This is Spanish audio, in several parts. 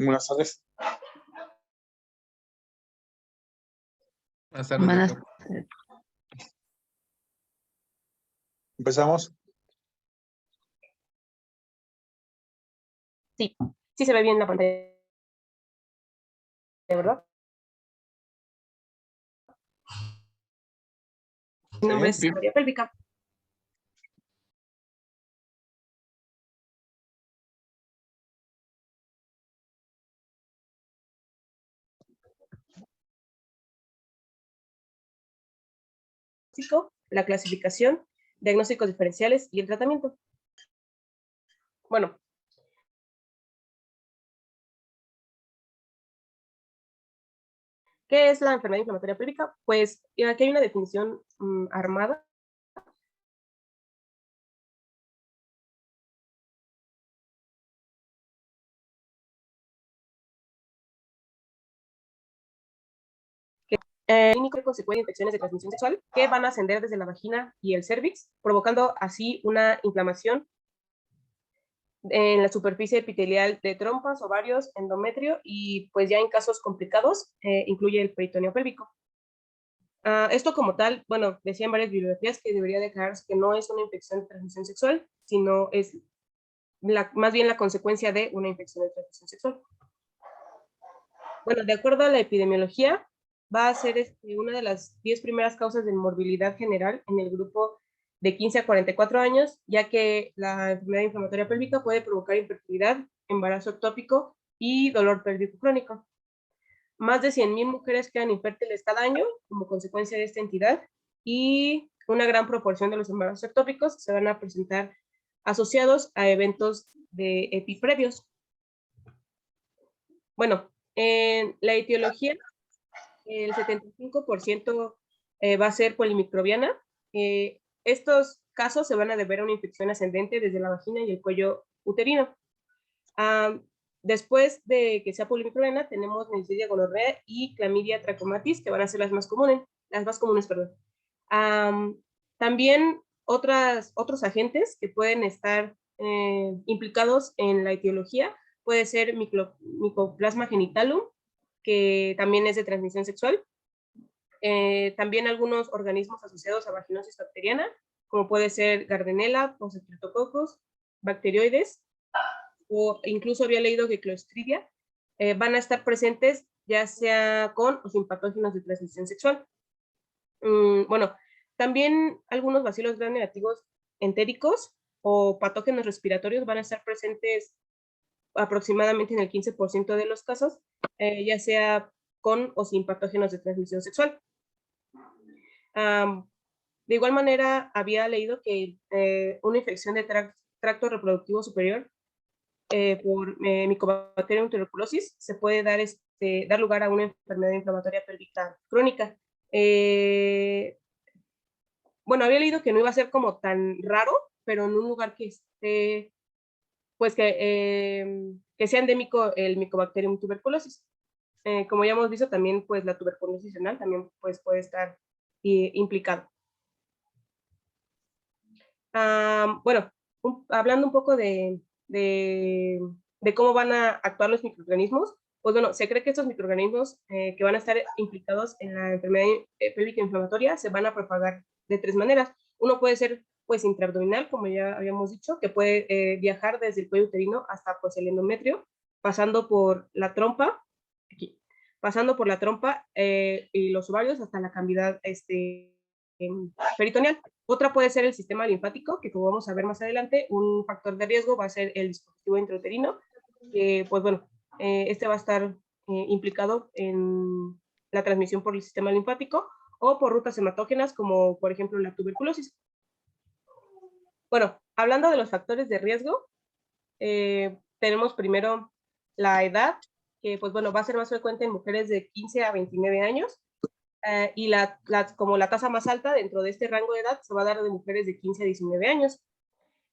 Buenas tardes. Buenas tardes, doctor. ¿Empezamos? Sí, sí se ve bien la pantalla, ¿verdad? Mi nombre es María Pélvica. La clasificación, diagnósticos diferenciales y el tratamiento. Bueno, ¿qué es la enfermedad inflamatoria pélvica? Pues aquí hay una definición armada. Clínico consecuencia de infecciones de transmisión sexual que van a ascender desde la vagina y el cervix, provocando así una inflamación en la superficie epitelial de trompas, ovarios, endometrio y pues ya en casos complicados incluye el peritoneo pélvico. Esto como tal, bueno, decían varias bibliografías que debería declararse que no es una infección de transmisión sexual, sino es más bien la consecuencia de una infección de transmisión sexual. Bueno, de acuerdo a la epidemiología, va a ser una de las 10 primeras causas de morbilidad general en el grupo de 15 a 44 años, ya que la enfermedad inflamatoria pélvica puede provocar infertilidad, embarazo ectópico y dolor pélvico crónico. Más de 100,000 mujeres quedan infértiles cada año como consecuencia de esta entidad y una gran proporción de los embarazos ectópicos se van a presentar asociados a eventos de EPI previos. Bueno, en la etiología, el 75% va a ser polimicrobiana. Estos casos se van a deber a una infección ascendente desde la vagina y el cuello uterino. Después de que sea polimicrobiana, tenemos Neisseria gonorrea y Clamidia trachomatis, que van a ser las más comunes, perdón. También otros agentes que pueden estar implicados en la etiología puede ser Mycoplasma genitalum, que también es de transmisión sexual. También algunos organismos asociados a vaginosis bacteriana, como puede ser Gardnerella o Streptococcus, bacteroides, o incluso había leído que Clostridia van a estar presentes ya sea con o sin patógenos de transmisión sexual. Bueno, también algunos bacilos gram negativos entéricos o patógenos respiratorios van a estar presentes aproximadamente en el 15% de los casos, ya sea con o sin patógenos de transmisión sexual. De igual manera, había leído que una infección de tracto reproductivo superior por Mycobacterium tuberculosis se puede dar lugar a una enfermedad inflamatoria pélvica crónica. Bueno, había leído que no iba a ser como tan raro, pero en un lugar que esté, pues que sea endémico el Mycobacterium tuberculosis. Como ya hemos visto, también pues la tuberculosis renal también pues puede estar implicado. Bueno, hablando un poco de cómo van a actuar los microorganismos, pues bueno, se cree que estos microorganismos que van a estar implicados en la enfermedad pélvica inflamatoria se van a propagar de 3 maneras. Uno puede ser pues intraabdominal, como ya habíamos dicho, que puede viajar desde el cuello uterino hasta pues el endometrio, pasando por la trompa, y los ovarios hasta la cavidad peritoneal. Otra puede ser el sistema linfático, que como vamos a ver más adelante, un factor de riesgo va a ser el dispositivo intrauterino, que pues bueno, este va a estar implicado en la transmisión por el sistema linfático o por rutas hematógenas, como por ejemplo la tuberculosis. Bueno, hablando de los factores de riesgo, tenemos primero la edad, que pues bueno, va a ser más frecuente en mujeres de 15 a 29 años, y como la tasa más alta dentro de este rango de edad se va a dar de mujeres de 15 a 19 años.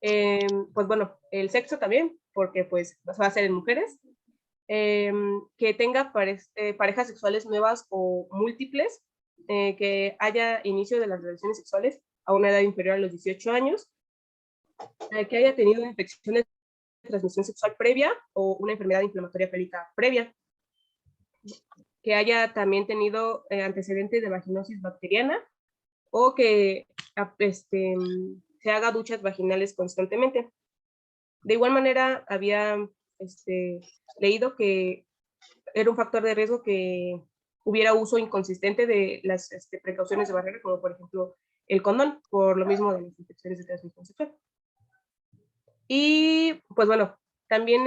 Pues bueno, el sexo también, porque pues va a ser en mujeres. Que tenga parejas sexuales nuevas o múltiples, que haya inicio de las relaciones sexuales a una edad inferior a los 18 años, que haya tenido infecciones transmisión sexual previa o una enfermedad inflamatoria pélvica previa, que haya también tenido antecedentes de vaginosis bacteriana o que se haga duchas vaginales constantemente. De igual manera, había leído que era un factor de riesgo que hubiera uso inconsistente de las precauciones de barrera, como por ejemplo el condón, por lo mismo de las infecciones de transmisión sexual. Y pues bueno, también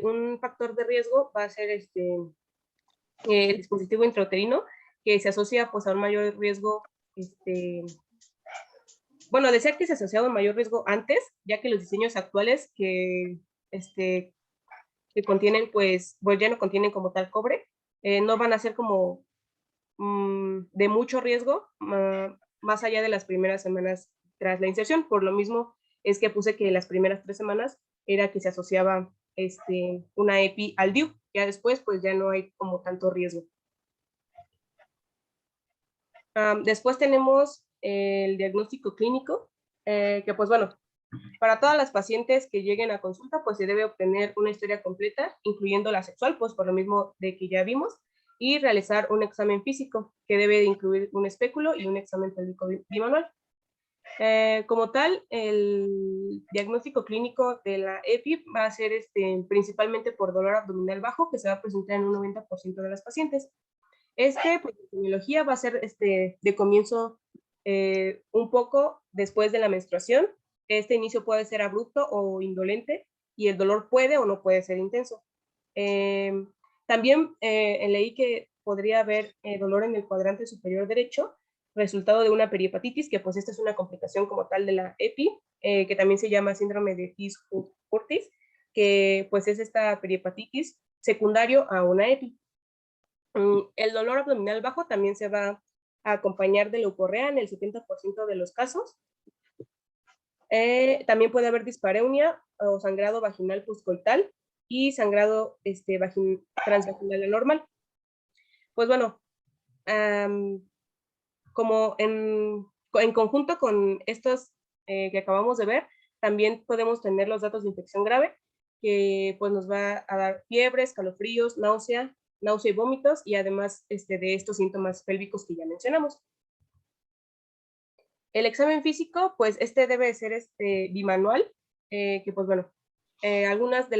un factor de riesgo va a ser el dispositivo intrauterino, que se asocia pues a un mayor riesgo, bueno, de ser que se asocia a un mayor riesgo antes, ya que los diseños actuales que contienen pues ya no contienen como tal cobre, no van a ser como de mucho riesgo más allá de las primeras semanas tras la inserción. Por lo mismo es que puse que las primeras 3 semanas era que se asociaba una EPI al DIU. Ya después pues ya no hay como tanto riesgo. Después tenemos el diagnóstico clínico, que pues bueno, para todas las pacientes que lleguen a consulta, pues se debe obtener una historia completa, incluyendo la sexual, pues por lo mismo de que ya vimos, y realizar un examen físico, que debe de incluir un espéculo y un examen pélvico bimanual. Como tal, el diagnóstico clínico de la EPI va a ser principalmente por dolor abdominal bajo, que se va a presentar en un 90% de las pacientes. Pues, la epidemiología va a ser de comienzo un poco después de la menstruación. Este inicio puede ser abrupto o indolente y el dolor puede o no puede ser intenso. También leí que podría haber dolor en el cuadrante superior derecho, resultado de una perihepatitis, que pues esta es una complicación como tal de la EPI, que también se llama síndrome de His-Curtis, que pues es esta perihepatitis secundario a una EPI. El dolor abdominal bajo también se va a acompañar de leucorrea en el 70% de los casos. También puede haber dispareunia o sangrado vaginal postcoital y sangrado transvaginal anormal. Pues bueno, como en conjunto con estos que acabamos de ver, también podemos tener los datos de infección grave, que pues nos va a dar fiebre, escalofríos, náusea y vómitos, y además de estos síntomas pélvicos que ya mencionamos. El examen físico, pues debe ser bimanual, que pues bueno, algunas de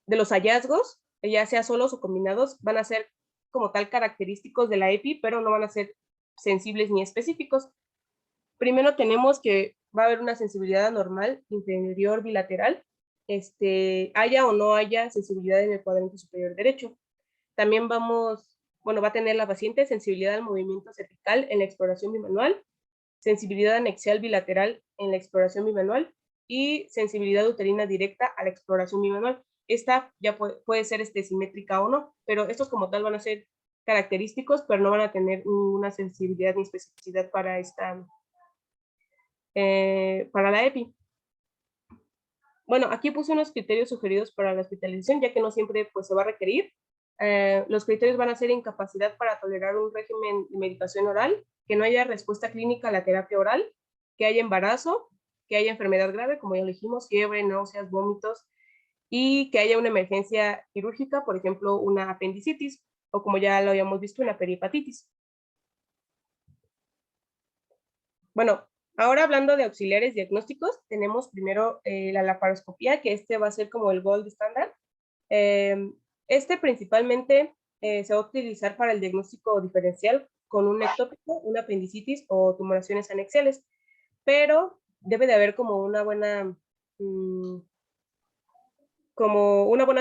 los hallazgos, ya sea solos o combinados, van a ser como tal característicos de la EPI, pero no van a ser sensibles ni específicos. Primero tenemos que va a haber una sensibilidad anormal inferior bilateral, haya o no haya sensibilidad en el cuadrante superior derecho. También va a tener la paciente sensibilidad al movimiento cervical en la exploración bimanual, sensibilidad anexial bilateral en la exploración bimanual y sensibilidad uterina directa a la exploración bimanual. Esta ya puede ser simétrica o no, pero estos como tal van a ser característicos, pero no van a tener ninguna sensibilidad ni especificidad para la EPI. Bueno, aquí puse unos criterios sugeridos para la hospitalización, ya que no siempre pues, se va a requerir. Los criterios van a ser incapacidad para tolerar un régimen de medicación oral, que no haya respuesta clínica a la terapia oral, que haya embarazo, que haya enfermedad grave, como ya dijimos, fiebre, náuseas, vómitos, y que haya una emergencia quirúrgica, por ejemplo, una apendicitis, o como ya lo habíamos visto, una perihepatitis. Bueno, ahora hablando de auxiliares diagnósticos, tenemos primero la laparoscopía, que va a ser como el gold estándar. Principalmente se va a utilizar para el diagnóstico diferencial con un ectópico, una apendicitis o tumoraciones anexiales, pero debe de haber como una buena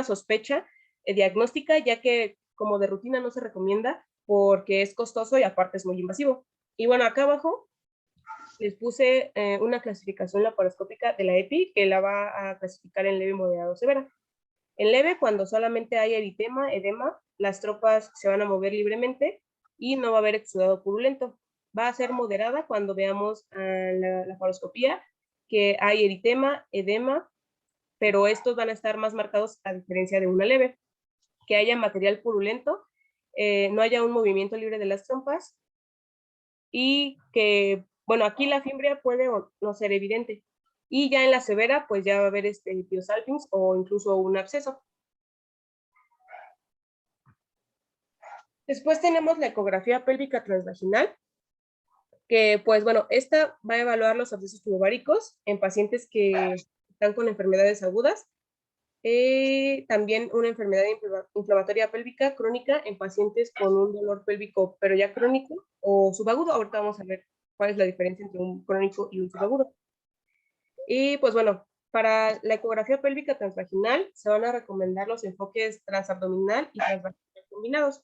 sospecha diagnóstica, ya que como de rutina no se recomienda porque es costoso y aparte es muy invasivo. Y bueno, acá abajo les puse una clasificación laparoscópica de la EPI, que la va a clasificar en leve, moderado, severa. En leve, cuando solamente hay eritema, edema, las tropas se van a mover libremente y no va a haber exudado purulento. Va a ser moderada cuando veamos la laparoscopía, que hay eritema, edema, pero estos van a estar más marcados a diferencia de una leve. Que haya material purulento, no haya un movimiento libre de las trompas y que, bueno, aquí la fimbria puede no ser evidente. Y ya en la severa, pues ya va a haber Biosalpinx o incluso un absceso. Después tenemos la ecografía pélvica transvaginal, que pues bueno, esta va a evaluar los abscesos tubováricos en pacientes que están con enfermedades agudas. También una enfermedad inflamatoria pélvica crónica en pacientes con un dolor pélvico, pero ya crónico o subagudo. Ahorita vamos a ver cuál es la diferencia entre un crónico y un subagudo. Y pues bueno, para la ecografía pélvica transvaginal se van a recomendar los enfoques transabdominal y transvaginal combinados.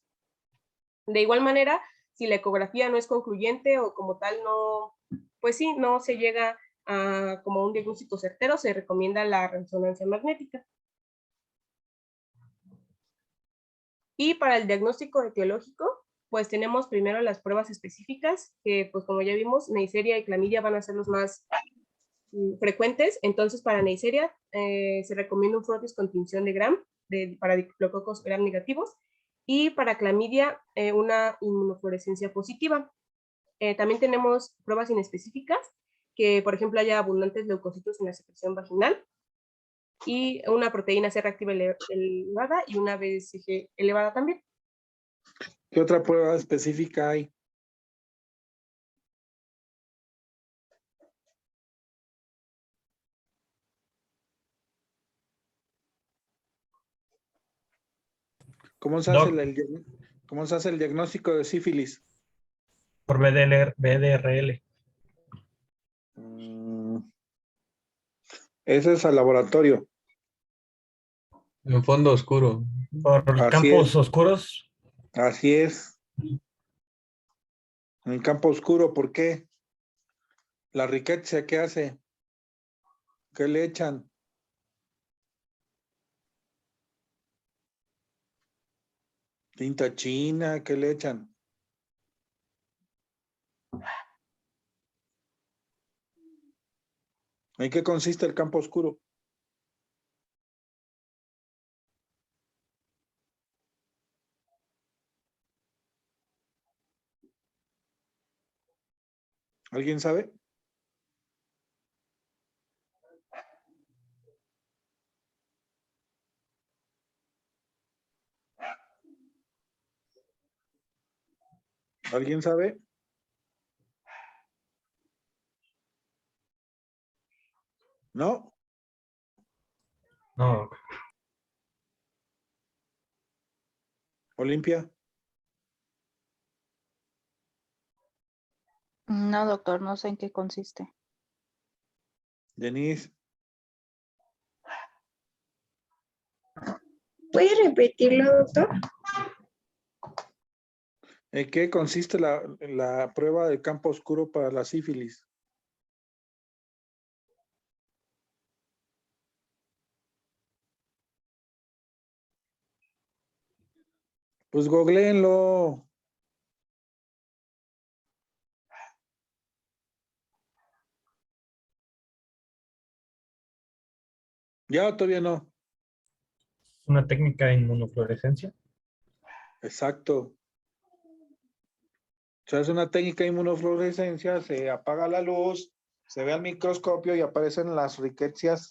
De igual manera, si la ecografía no es concluyente o como tal no, pues sí, no se llega a como un diagnóstico certero, se recomienda la resonancia magnética. Y para el diagnóstico etiológico, pues tenemos primero las pruebas específicas, que pues como ya vimos, Neisseria y clamidia van a ser los más frecuentes. Entonces para Neisseria se recomienda un frotis con tinción de Gram para diplococos Gram negativos, y para clamidia una inmunofluorescencia positiva. También tenemos pruebas inespecíficas, que por ejemplo haya abundantes leucocitos en la secreción vaginal, y una proteína C reactiva elevada y una BCG elevada también. ¿Qué otra prueba específica hay? ¿Cómo se hace el diagnóstico de sífilis? Por BDRL. Ese es al laboratorio. En fondo oscuro. Por campos oscuros. Así es. En el campo oscuro, ¿por qué? La rickettsia, ¿qué hace? ¿Qué le echan? Tinta china, ¿qué le echan? ¿En qué consiste el campo oscuro? ¿Alguien sabe? ¿Alguien sabe? ¿No? No. ¿Olimpia? No, doctor, no sé en qué consiste. Denise. ¿Puede repetirlo, doctor? ¿En qué consiste la prueba de campo oscuro para la sífilis? Pues googleenlo. ¿Ya o todavía no? Una técnica de inmunofluorescencia. Exacto. O sea, es una técnica de inmunofluorescencia, se apaga la luz, se ve al microscopio y aparecen las riquecias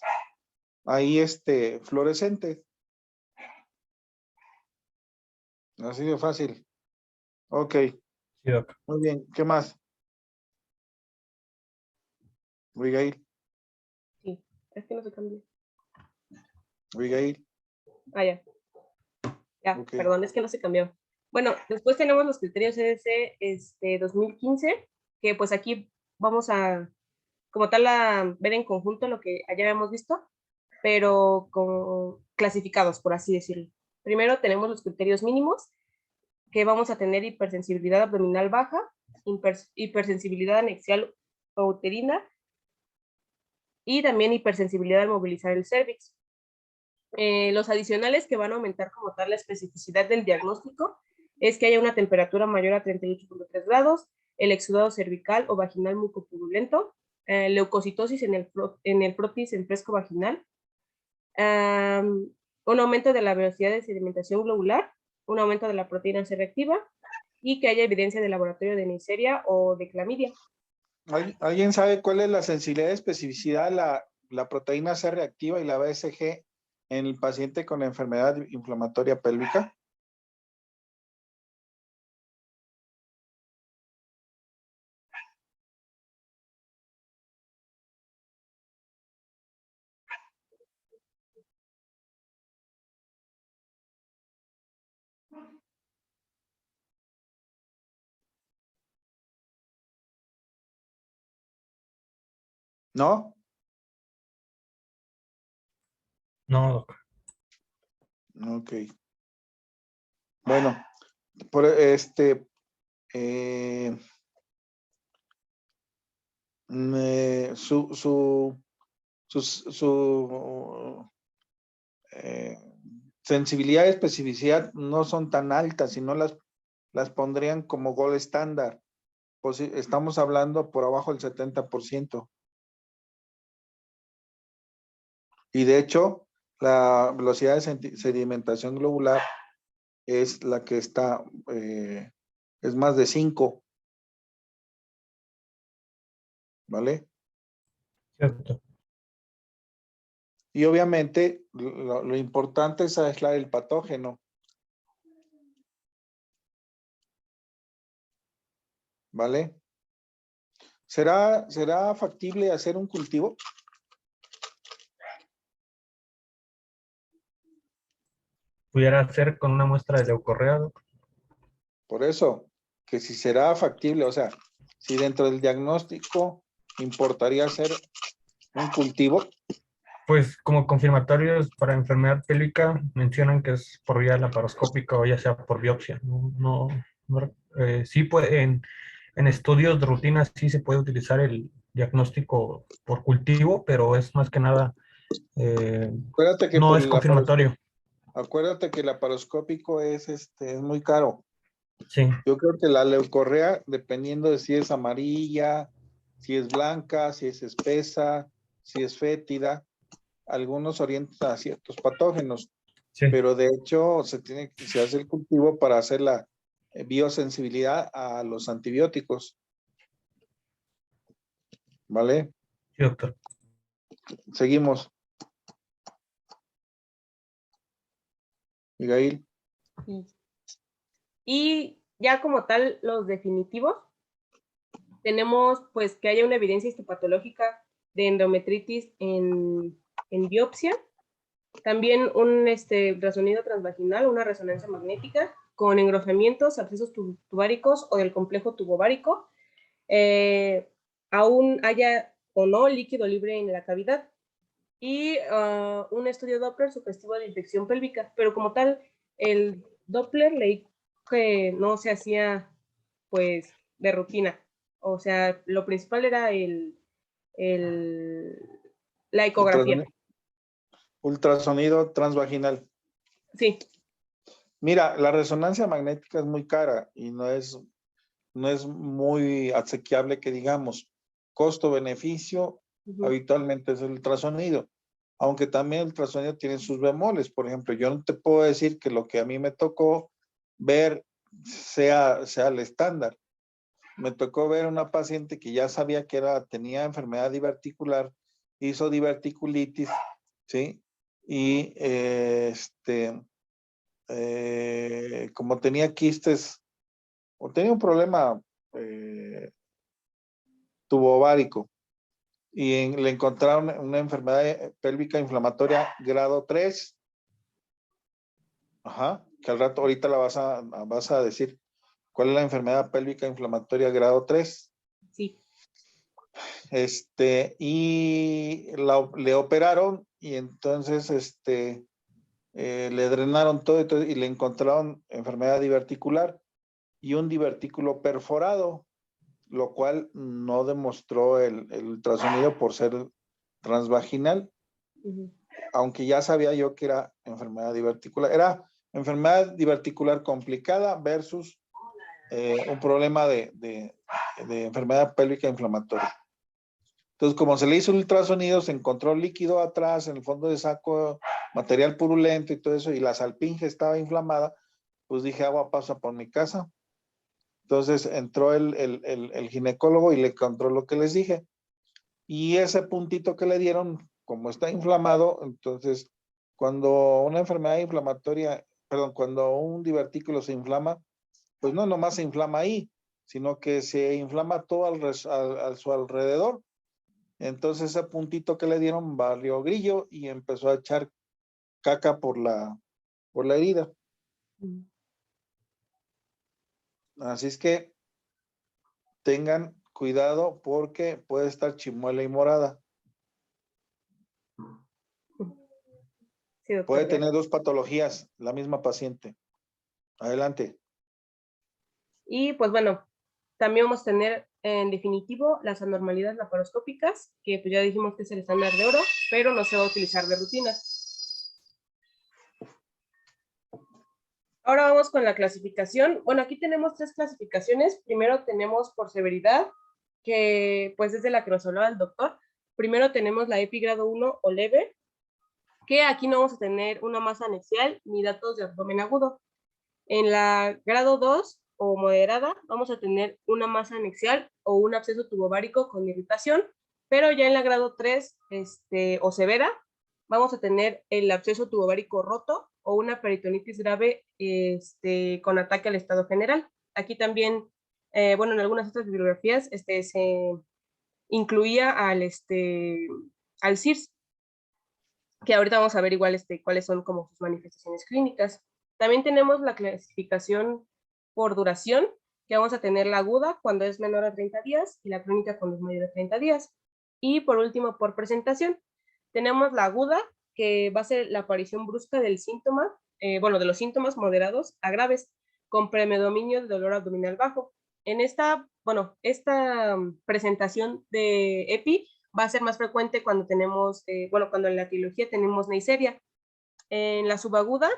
ahí fluorescentes. Así de fácil. Ok, Sí, doc. muy bien. ¿Qué más? Abigail. Sí, es que no se cambió. Abigail. Ah, ya. Ya, Ok. perdón, es que no se cambió. Bueno, después tenemos los criterios CDC 2015, que pues aquí vamos a, como tal, a ver en conjunto lo que allá habíamos visto, pero como clasificados, por así decirlo. Primero tenemos los criterios mínimos, que vamos a tener hipersensibilidad abdominal baja, hipersensibilidad anexial o uterina, y también hipersensibilidad al movilizar el cérvix. Los adicionales que van a aumentar como tal la especificidad del diagnóstico es que haya una temperatura mayor a 38.3 grados, el exudado cervical o vaginal mucopurulento, leucocitosis en el frotis en fresco vaginal, un aumento de la velocidad de sedimentación globular, un aumento de la proteína C reactiva, y que haya evidencia de laboratorio de Neisseria o de clamidia. ¿Alguien sabe cuál es la sensibilidad y especificidad la proteína C reactiva y la BSG en el paciente con enfermedad inflamatoria pélvica? ¿No? No, doc. Ok. Bueno, por su sensibilidad y especificidad no son tan altas, sino las pondrían como gold estándar. Pues estamos hablando por abajo del 70%. Y de hecho, la velocidad de sedimentación globular es la que está, es más de 5. ¿Vale? Cierto. Y obviamente lo importante es aislar el patógeno. ¿Vale? ¿Será factible hacer un cultivo? Pudiera ser con una muestra de leucorrea, doc. Por eso, que si será factible, o sea, si dentro del diagnóstico importaría hacer un cultivo. Pues como confirmatorios para enfermedad pélvica mencionan que es por vía laparoscópica o ya sea por biopsia. Sí puede, en estudios de rutina sí se puede utilizar el diagnóstico por cultivo, pero es más que nada, Acuérdate que no por es confirmatorio. acuérdate que el laparoscópico es muy caro. Sí, Yo creo que la leucorrea, dependiendo de si es amarilla, si es blanca, si es espesa, si es fétida, algunos orientan a ciertos patógenos, sí, pero de hecho se hace el cultivo para hacer la biosensibilidad a los antibióticos. ¿Vale? sí, doctor. Seguimos. Miguel. Y ya como tal, los definitivos, tenemos pues que haya una evidencia histopatológica de endometritis en biopsia, también un ultrasonido transvaginal, una resonancia magnética con engrosamientos, abscesos tubáricos o del complejo tubovárico, aún haya o no líquido libre en la cavidad, y un estudio Doppler sugestivo de infección pélvica, pero como tal, el Doppler leí que no se hacía pues de rutina, o sea, lo principal era la ecografía. Ultrasonido transvaginal. Sí. Mira, la resonancia magnética es muy cara y no es muy asequible que digamos. Costo-beneficio habitualmente es el ultrasonido, aunque también el ultrasonido tiene sus bemoles. Por ejemplo, yo no te puedo decir que lo que a mí me tocó ver sea el estándar. Me tocó ver una paciente que ya sabía que tenía enfermedad diverticular, hizo diverticulitis, ¿sí? Y como tenía quistes, o tenía un problema tubovárico, y le encontraron una enfermedad pélvica inflamatoria grado 3. Ajá, que al rato ahorita la vas a decir. ¿Cuál es la enfermedad pélvica inflamatoria grado 3? Sí. Y le operaron y entonces le drenaron todo y le encontraron enfermedad diverticular y un divertículo perforado, lo cual no demostró el ultrasonido por ser transvaginal, aunque ya sabía yo que era enfermedad diverticular. Era enfermedad diverticular complicada versus un problema de enfermedad pélvica inflamatoria. Entonces, como se le hizo el ultrasonido, se encontró líquido atrás, en el fondo de saco, material purulento y todo eso, y la salpinge estaba inflamada, pues dije, agua pasa por mi casa. Entonces entró el ginecólogo y le encontró lo que les dije. Y ese puntito que le dieron como está inflamado, entonces cuando una enfermedad inflamatoria, perdón, cuando un divertículo se inflama, pues no nomás se inflama ahí, sino que se inflama todo a su alrededor. Entonces ese puntito que le dieron valió grillo y empezó a echar caca por la herida. Así es que tengan cuidado porque puede estar chimuela y morada. Sí, doctor, Puede gracias. tener dos patologías, la misma paciente. Adelante. Y pues bueno, también vamos a tener en definitivo las anormalidades laparoscópicas, que pues ya dijimos que es el estándar de oro, pero no se va a utilizar de rutina. Ahora vamos con la clasificación. Bueno, aquí tenemos 3 clasificaciones. Primero tenemos por severidad, que pues es de la que nos hablaba el doctor. Primero tenemos la EPI grado 1 o leve, que aquí no vamos a tener una masa anexial ni datos de abdomen agudo. En la grado 2 o moderada vamos a tener una masa anexial o un absceso tubovárico con irritación, pero ya en la grado 3 o severa vamos a tener el absceso tubovárico roto o una peritonitis grave con ataque al estado general. Aquí también, bueno, en algunas otras bibliografías se incluía al CIRS, que ahorita vamos a ver igual cuáles son como sus manifestaciones clínicas. También tenemos la clasificación por duración, que vamos a tener la aguda cuando es menor a 30 días y la crónica cuando es mayor a 30 días. Y por último, por presentación, tenemos la aguda, que va a ser la aparición brusca del síntoma, bueno, de los síntomas moderados a graves, con predominio de dolor abdominal bajo. En esta presentación de EPI va a ser más frecuente cuando tenemos, cuando en la etiología tenemos Neisseria. En la subaguda,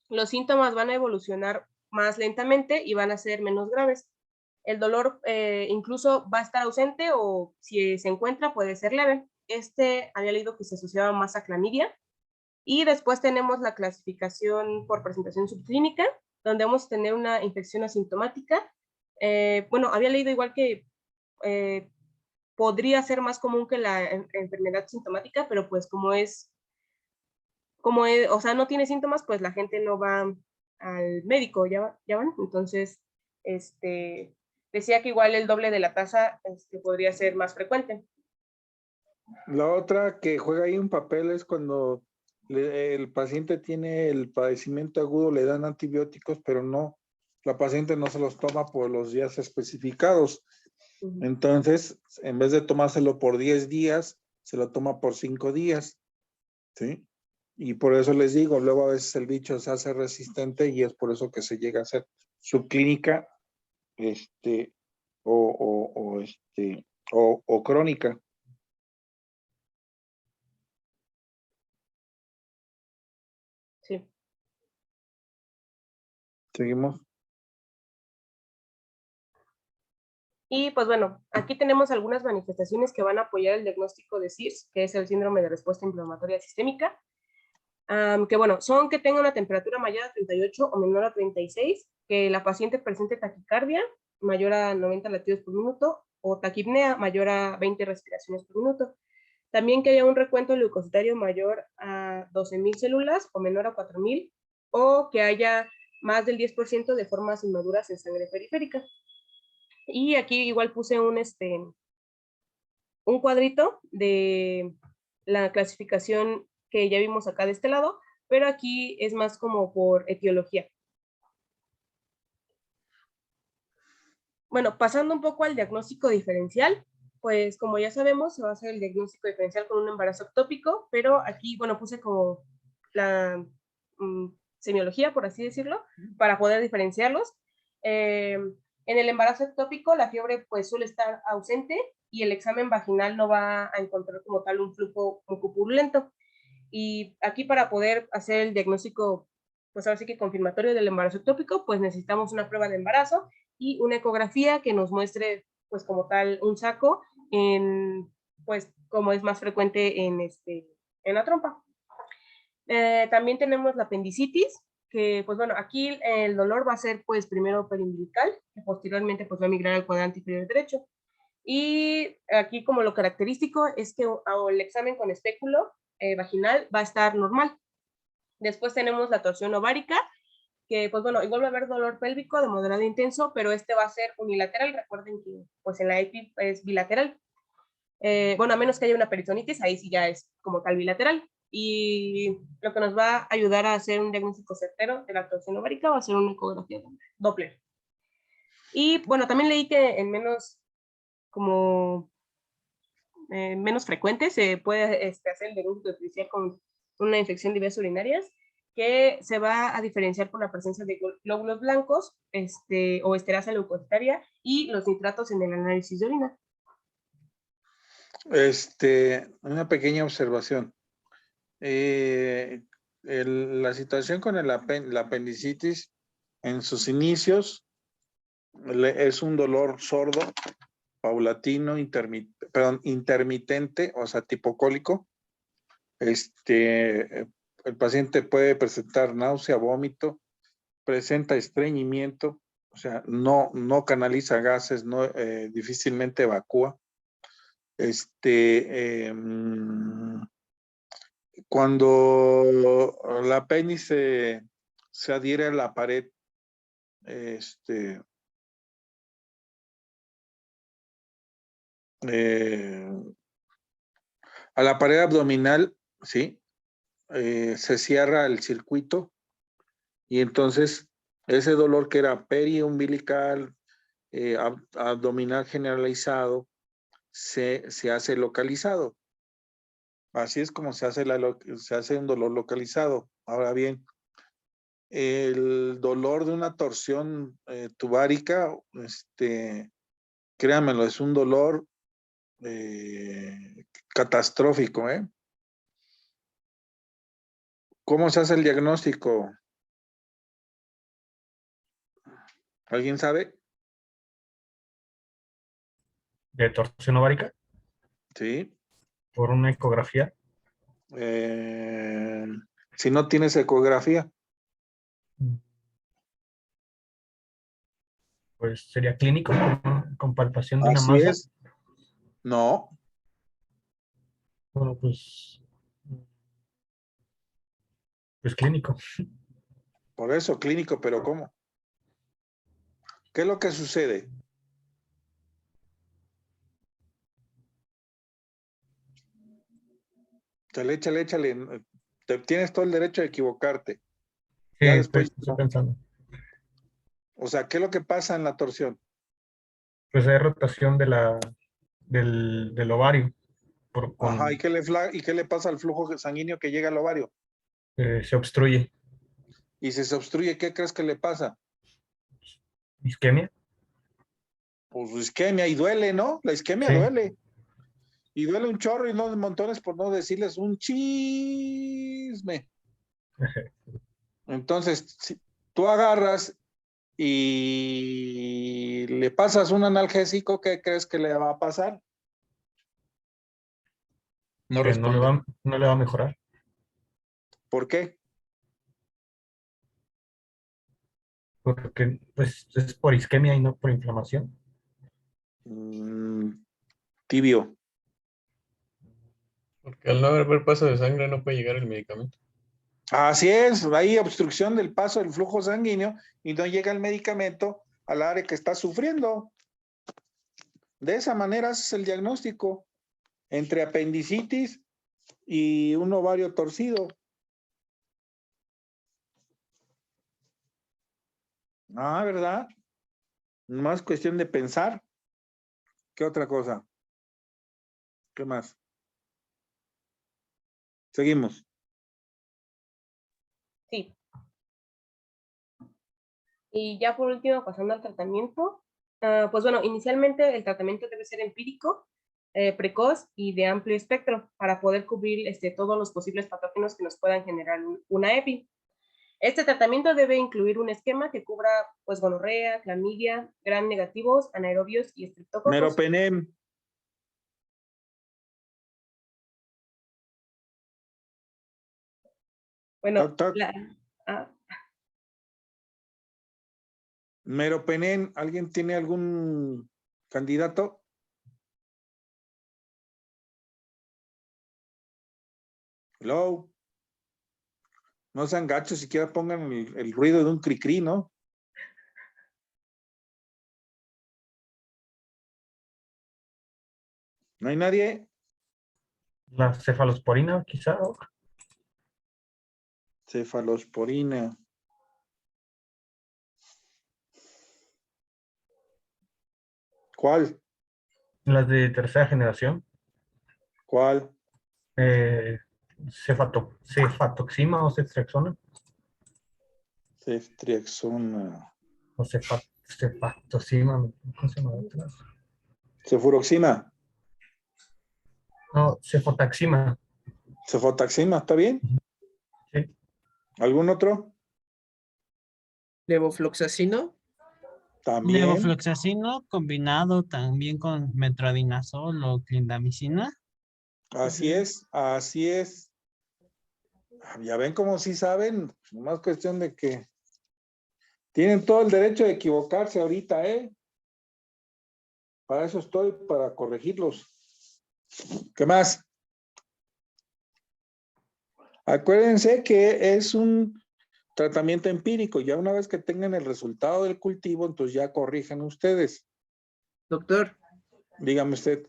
los síntomas van a evolucionar más lentamente y van a ser menos graves. El dolor incluso va a estar ausente o si se encuentra puede ser leve. Había leído que se asociaba más a clamidia. Y después tenemos la clasificación por presentación subclínica, donde vamos a tener una infección asintomática. Bueno, había leído igual que podría ser más común que la enfermedad sintomática, pero pues o sea, no tiene síntomas, pues la gente no va al médico, ¿ya van? Entonces, decía que igual el doble de la tasa podría ser más frecuente. La otra que juega ahí un papel es cuando el paciente tiene el padecimiento agudo, le dan antibióticos, pero no, la paciente no se los toma por los días especificados. Entonces, en vez de tomárselo por 10 días, se lo toma por 5 días, ¿sí? Y por eso les digo, luego a veces el bicho se hace resistente y es por eso que se llega a hacer subclínica, o crónica. Sí. Seguimos. Y pues bueno, aquí tenemos algunas manifestaciones que van a apoyar el diagnóstico de CIRS, que es el síndrome de respuesta inflamatoria sistémica. Que bueno, son que tenga una temperatura mayor a 38 o menor a 36, que la paciente presente taquicardia mayor a 90 latidos por minuto o taquipnea mayor a 20 respiraciones por minuto. También que haya un recuento leucocitario mayor a 12,000 células o menor a 4,000, o que haya más del 10% de formas inmaduras en sangre periférica. Y aquí igual puse un cuadrito de la clasificación que ya vimos acá de este lado, pero aquí es más como por etiología. Bueno, pasando un poco al diagnóstico diferencial, pues como ya sabemos, se va a hacer el diagnóstico diferencial con un embarazo ectópico, pero aquí, bueno, puse como la semiología, por así decirlo, para poder diferenciarlos. En el embarazo ectópico, la fiebre pues suele estar ausente y el examen vaginal no va a encontrar como tal un flujo mucopurulento. Y aquí para poder hacer el diagnóstico, pues ahora sí que confirmatorio del embarazo ectópico, pues necesitamos una prueba de embarazo y una ecografía que nos muestre pues como tal un saco pues como es más frecuente en la trompa. También tenemos la apendicitis, que pues bueno, aquí el dolor va a ser pues primero periumbilical, que posteriormente pues va a migrar al cuadrante inferior derecho. Y aquí como lo característico es que el examen con espéculo vaginal va a estar normal. Después tenemos la torsión ovárica, que pues bueno, igual va a haber dolor pélvico de moderado a intenso, pero este va a ser unilateral. Recuerden que pues en la EPI es bilateral. Bueno, a menos que haya una peritonitis, ahí sí ya es como tal bilateral. Y lo que nos va a ayudar a hacer un diagnóstico certero de la torsión ovárica va a ser una ecografía Doppler. Y bueno, también leí que en menos menos frecuentes se puede hacer el diagnóstico diferencial con una infección de vías urinarias, que se va a diferenciar por la presencia de glóbulos blancos o esterasa leucocitaria y los nitratos en el análisis de orina. Una pequeña observación. La situación con la apendicitis en sus inicios es un dolor sordo, paulatino, intermitente, o sea, tipo cólico. El paciente puede presentar náusea, vómito, presenta estreñimiento, o sea, no canaliza gases, difícilmente evacúa. Cuando la apéndice se adhiere a la pared, a la pared abdominal, ¿sí? Se cierra el circuito y entonces ese dolor que era periumbilical, abdominal generalizado, se hace localizado. Así es como se hace un dolor localizado. Ahora bien, el dolor de una torsión tubárica, créanmelo, es un dolor catastrófico, ¿eh? ¿Cómo se hace el diagnóstico? ¿Alguien sabe? De torsión ovárica Sí. por una ecografía. Si no tienes ecografía. Pues sería clínico, con palpación de una Así masa. es. No. Bueno, pues clínico. Por eso, clínico, pero ¿cómo? ¿Qué es lo que sucede? Échale. Tienes todo el derecho de equivocarte. Sí, Ya después, estoy pensando. o sea, ¿qué es lo que pasa en la torsión? Pues hay rotación del ovario. Ajá, ¿y qué le pasa al flujo sanguíneo que llega al ovario? Se obstruye. Y si se obstruye, ¿qué crees que le pasa? Isquemia. Pues isquemia y duele, ¿no? La isquemia Sí. duele. Y duele un chorro y no de montones por no decirles un chisme. Entonces, si tú agarras y le pasas un analgésico, ¿qué crees que le va a pasar? No Que responde. no le va a mejorar. ¿Por qué? Porque pues es por isquemia y no por inflamación. Tibio. Porque al no haber paso de sangre no puede llegar el medicamento. Así es, hay obstrucción del paso del flujo sanguíneo y no llega el medicamento al área que está sufriendo. De esa manera es el diagnóstico entre apendicitis y un ovario torcido. Ah, ¿verdad? Más cuestión de pensar. ¿Qué otra cosa? ¿Qué más? Seguimos. Sí. Y ya por último, pasando al tratamiento, pues bueno, inicialmente el tratamiento debe ser empírico, precoz y de amplio espectro para poder cubrir todos los posibles patógenos que nos puedan generar una EPI. Este tratamiento debe incluir un esquema que cubra pues gonorrea, clamidia, gram negativos, anaerobios y estreptococos. Meropenem. Bueno, Toc, toc. Meropenem, ¿alguien tiene algún candidato? Hello. No sean gachos, siquiera pongan el ruido de un cri-cri, ¿no? ¿No hay nadie? La cefalosporina, quizá. Cefalosporina. ¿Cuál? Las de tercera generación. ¿Cuál? Cefatoxima o ceftriaxona. Ceftriaxona. O cefatoxima. ¿Cómo se llama? Cefuroxima. No, cefotaxima. Cefotaxima, ¿está bien? Sí. ¿Algún otro? Levofloxacino. También. Levofloxacino combinado también con metronidazol o clindamicina. Así es, así es. Ya ven como sí saben, más cuestión de que tienen todo el derecho de equivocarse ahorita, ¿eh? Para eso estoy, para corregirlos. ¿Qué más? Acuérdense que es un tratamiento empírico. Ya una vez que tengan el resultado del cultivo, entonces ya corrijan ustedes. Doctor, Dígame usted.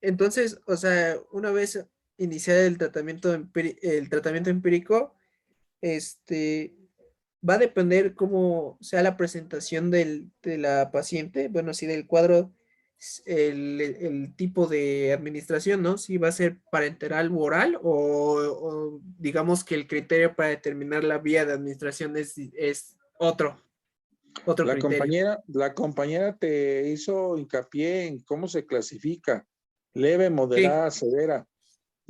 entonces, o sea, una vez iniciado el tratamiento empírico, va a depender cómo sea la presentación de la paciente, bueno, sí, del cuadro, el tipo de administración, ¿no? Si va a ser parenteral o oral o digamos que el criterio para determinar la vía de administración es otro criterio. La compañera te hizo hincapié en cómo se clasifica, leve, Sí, moderada, severa.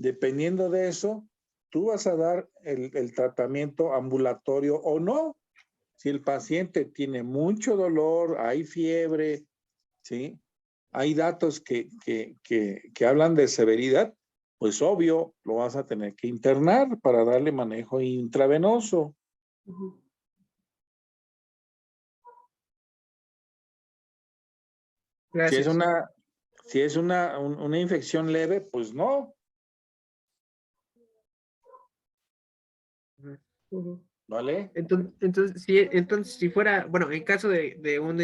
Dependiendo de eso, tú vas a dar el tratamiento ambulatorio o no. Si el paciente tiene mucho dolor, hay fiebre, ¿sí? Hay datos que hablan de severidad, pues obvio, lo vas a tener que internar para darle manejo intravenoso. Ujú. Si es gracias. una infección leve, pues no, Ujú. ¿vale? Entonces, si fuera, bueno, en caso de un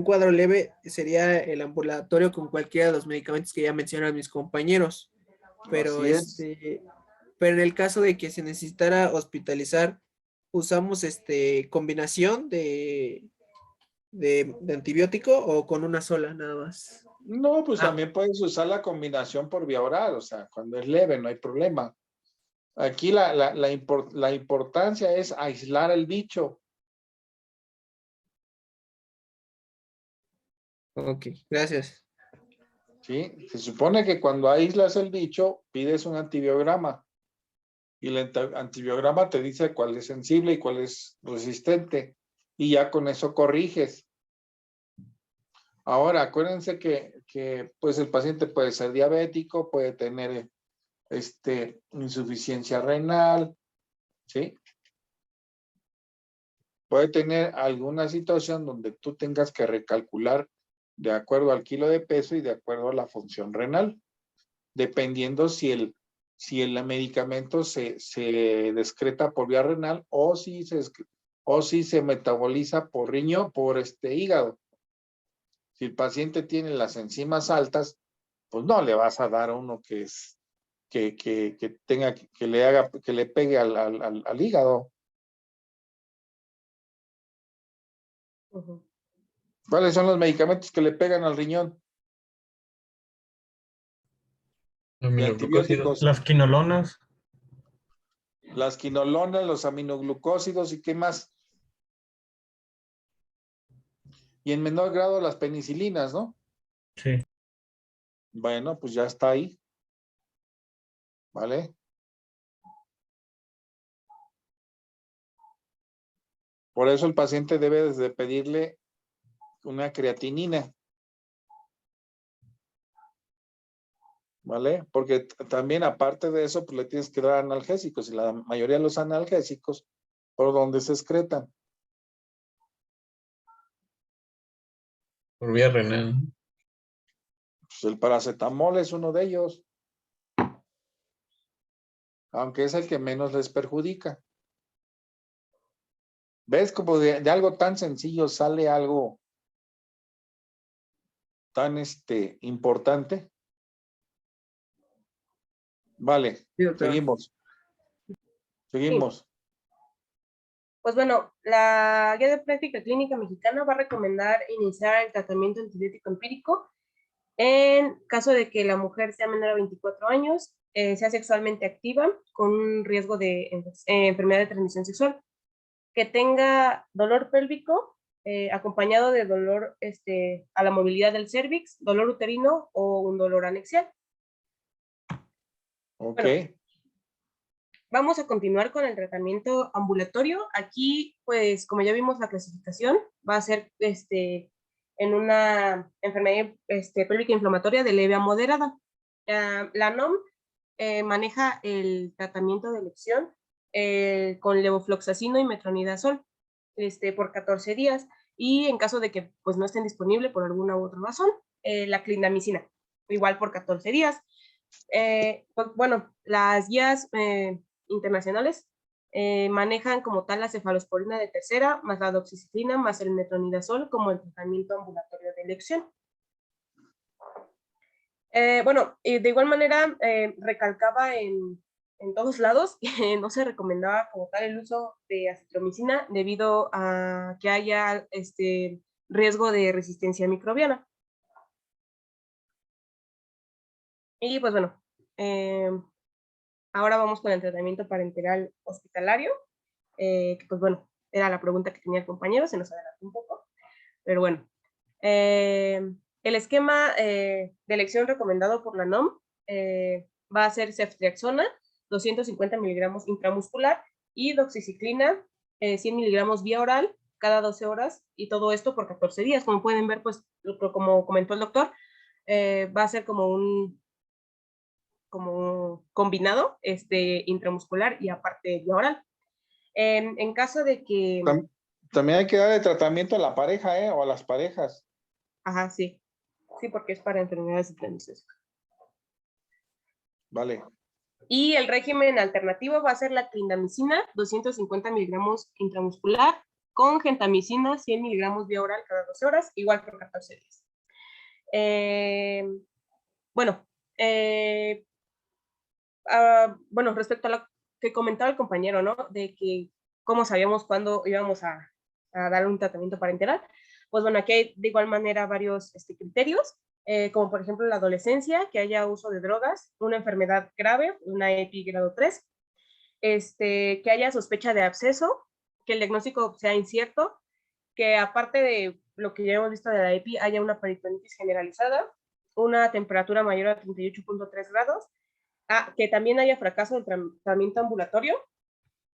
cuadro leve, sería el ambulatorio con cualquiera de los medicamentos que ya mencionan mis compañeros. Pero Así es. pero en el caso de que se necesitara hospitalizar, usamos combinación de antibiótico o con una sola nada más. No, pues Ah, también puedes usar la combinación por vía oral, o sea, cuando es leve, no hay problema. Aquí la importancia es aislar el bicho. ok, gracias. ¿Sí? Se supone que cuando aíslas el bicho, pides un antibiograma. Y el antibiograma te dice cuál es sensible y cuál es resistente. Y ya con eso corriges. Ahora, acuérdense que pues el paciente puede ser diabético, puede tener insuficiencia renal, ¿sí? Puede tener alguna situación donde tú tengas que recalcular de acuerdo al kilo de peso y de acuerdo a la función renal, dependiendo si el medicamento se excreta por vía renal o si se metaboliza por riñón, por hígado. Si el paciente tiene las enzimas altas, pues no le vas a dar a uno que tenga, que le pegue al hígado. Ujú. ¿Cuáles son los medicamentos que le pegan al riñón? Y Aminoglucósidos. antibióticos, Las quinolonas. las quinolonas, los aminoglucósidos y qué más. Y en menor grado las penicilinas, ¿no? Sí. Bueno, pues ya está ahí. ¿Vale? Por eso el paciente debe de pedirle una creatinina. ¿Vale? Porque también aparte de eso, pues le tienes que dar analgésicos y la mayoría de los analgésicos por donde se excretan. Por vía renal, ¿no? Pues el paracetamol es uno de ellos. aunque es el que menos les perjudica. ¿Ves? Como de algo tan sencillo sale algo tan importante. Vale, Sí, doctor. seguimos. Pues bueno, la Guía de Práctica Clínica Mexicana va a recomendar iniciar el tratamiento antibiótico empírico en caso de que la mujer sea menor a 24 años, sea sexualmente activa, con un riesgo de enfermedad de transmisión sexual, que tenga dolor pélvico acompañado de dolor a la movilidad del cérvix, dolor uterino o un dolor anexial. Ok. Bueno, vamos a continuar con el tratamiento ambulatorio. Aquí, pues, como ya vimos la clasificación, va a ser en una enfermedad pélvica inflamatoria de leve a moderada. La NOM maneja el tratamiento de elección con levofloxacino y metronidazol por 14 días. Y en caso de que pues, no estén disponibles por alguna u otra razón, la clindamicina, igual por 14 días. Pues, bueno, las guías internacionales manejan como tal la cefalosporina de tercera, más la doxiciclina, más el metronidazol como el tratamiento ambulatorio de elección. Bueno, de igual manera recalcaba en todos lados que no se recomendaba como tal el uso de acitromicina debido a que haya riesgo de resistencia microbiana. Y pues bueno, ahora vamos con el tratamiento parenteral hospitalario, que pues bueno, era la pregunta que tenía el compañero, se nos adelantó un poco, pero bueno. El esquema de elección recomendado por la NOM va a ser ceftriaxona, 250 miligramos intramuscular, y doxiciclina, 100 miligramos vía oral, cada 12 horas, y todo esto por 14 días. Como pueden ver, pues, como comentó el doctor, va a ser como combinado intramuscular y aparte vía oral. En caso de que... También hay que darle tratamiento a la pareja, o a las parejas. Ajá, sí. Sí, porque es para enfermedades de transmisión. Vale. Y el régimen alternativo va a ser la clindamicina, 250 miligramos intramuscular, con gentamicina, 100 miligramos vía oral cada 12 horas, igual por 14 días. Bueno, respecto a lo que comentaba el compañero, ¿no? De que cómo sabíamos cuándo íbamos a dar un tratamiento parenteral. Pues bueno, aquí hay de igual manera varios criterios, como por ejemplo la adolescencia, que haya uso de drogas, una enfermedad grave, una EPI grado 3, que haya sospecha de absceso, que el diagnóstico sea incierto, que aparte de lo que ya hemos visto de la EPI, haya una peritonitis generalizada, una temperatura mayor a 38.3 grados, que también haya fracaso del tratamiento ambulatorio.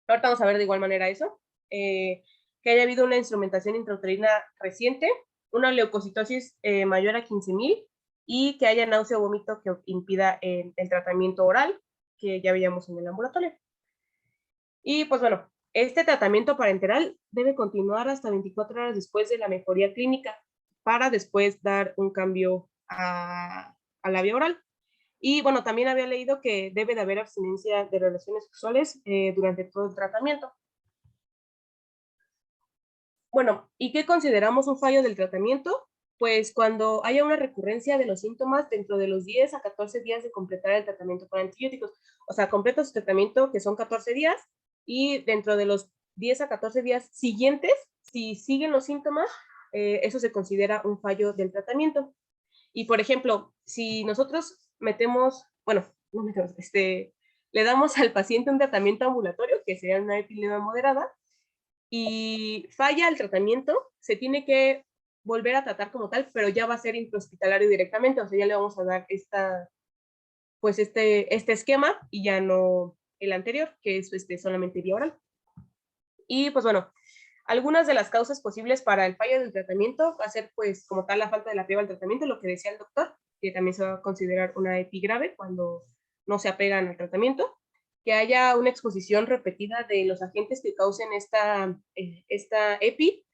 Ahorita vamos a ver de igual manera eso. Que haya habido una instrumentación intrauterina reciente, una leucocitosis mayor a 15,000 y que haya náusea o vómito que impida el tratamiento oral que ya veíamos en el ambulatorio. Y pues bueno, este tratamiento parenteral debe continuar hasta 24 horas después de la mejoría clínica para después dar un cambio a la vía oral. Y bueno, también había leído que debe de haber abstinencia de relaciones sexuales durante todo el tratamiento. Bueno, ¿y qué consideramos un fallo del tratamiento? Pues cuando haya una recurrencia de los síntomas dentro de los 10 a 14 días de completar el tratamiento con antibióticos. O sea, completa su tratamiento, que son 14 días, y dentro de los 10 a 14 días siguientes, si siguen los síntomas, eso se considera un fallo del tratamiento. Y por ejemplo, si nosotros metemos, bueno, no metemos, le damos al paciente un tratamiento ambulatorio, que sería una epidemia moderada, y falla el tratamiento, se tiene que volver a tratar como tal, pero ya va a ser intrahospitalario directamente, o sea, ya le vamos a dar este esquema y ya no el anterior, que es solamente vía oral. Y pues bueno, algunas de las causas posibles para el fallo del tratamiento va a ser pues como tal la falta de apego al tratamiento, lo que decía el doctor, que también se va a considerar una EPI grave cuando no se apegan al tratamiento, que haya una exposición repetida de los agentes que causen esta EPI,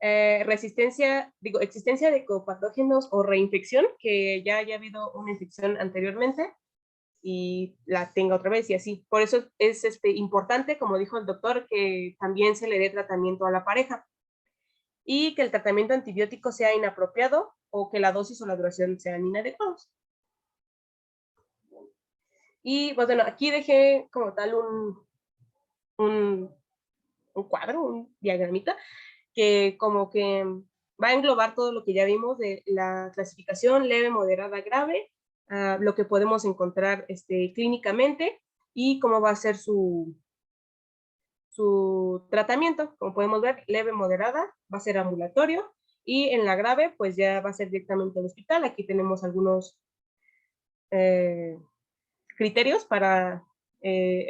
existencia de copatógenos o reinfección, que ya haya habido una infección anteriormente, y la tenga otra vez y así. Por eso es importante, como dijo el doctor, que también se le dé tratamiento a la pareja y que el tratamiento antibiótico sea inapropiado o que la dosis o la duración sean inadecuados. Y pues bueno, aquí dejé como tal un cuadro, un diagramita, que como que va a englobar todo lo que ya vimos de la clasificación leve, moderada, grave, lo que podemos encontrar clínicamente y cómo va a ser su tratamiento. Como podemos ver, leve, moderada, va a ser ambulatorio y en la grave, pues ya va a ser directamente al hospital. Aquí tenemos algunos criterios para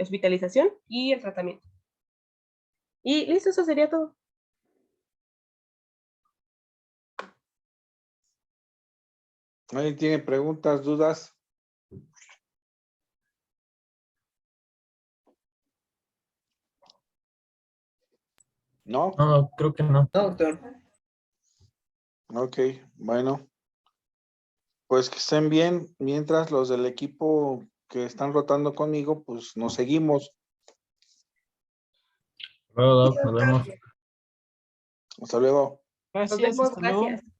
hospitalización y el tratamiento. Y listo, eso sería todo. ¿Alguien tiene preguntas, dudas? ¿No? No, creo que no. No, doctor. Ok, bueno. Pues que estén bien. Mientras los del equipo que están rotando conmigo, pues nos seguimos. Luego, Sí, Doc, nos doctor. vemos. Hasta luego. Nos Gracias, vemos, hasta luego. gracias.